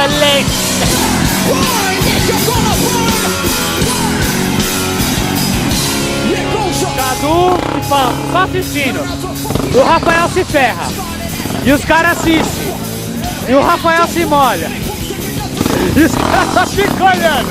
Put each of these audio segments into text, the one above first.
violência. Cadú e Fausto, só assistindo. O Raphael se ferra. E os caras assistem. E o Raphael se molha. E os caras só ficam olhando.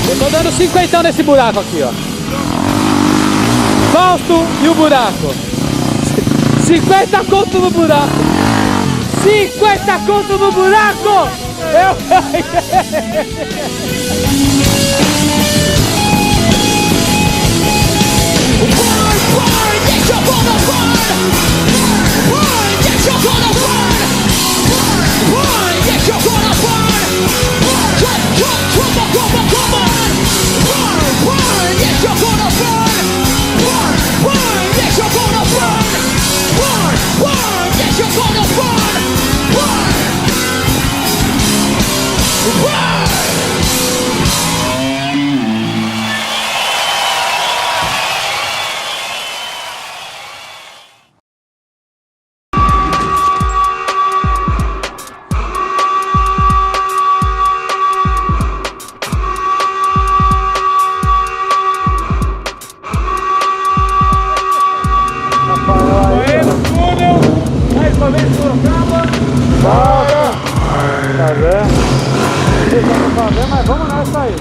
Eu tô dando 50 nesse buraco aqui, ó. Fausto e o buraco. 50 conto no buraco. 50 conto no buraco. Volta! Casé. Não tá fazer, mas vamos nessa aí.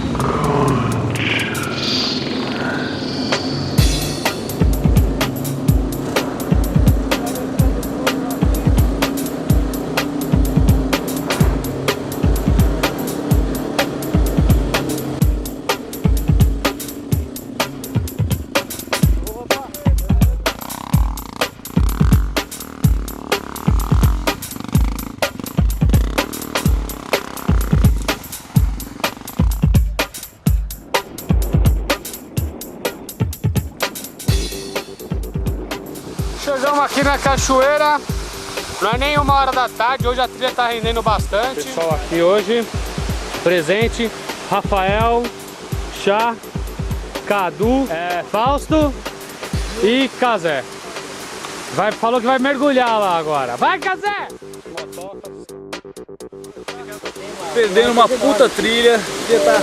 Chegamos aqui na cachoeira, não é nem 1h da tarde, hoje a trilha tá rendendo bastante. Pessoal aqui hoje, presente, Raphael Chá Cadú, Fausto e Casé. Falou que vai mergulhar lá agora. Vai, Casé! Perdendo uma puta trilha, tá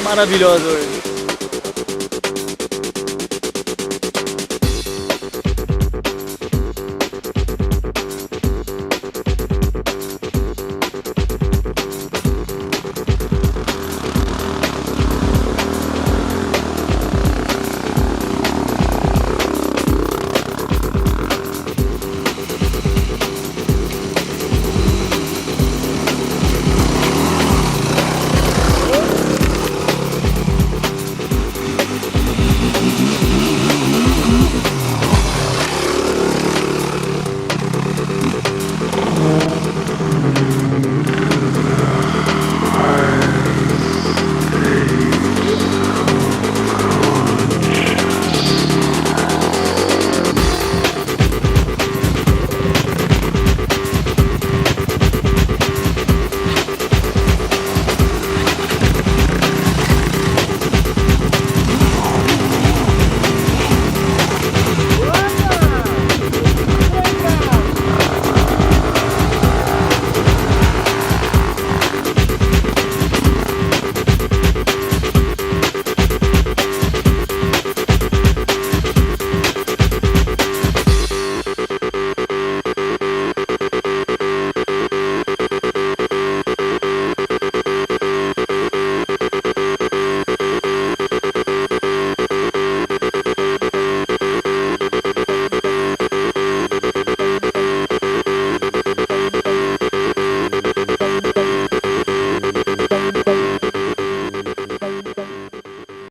maravilhosa hoje.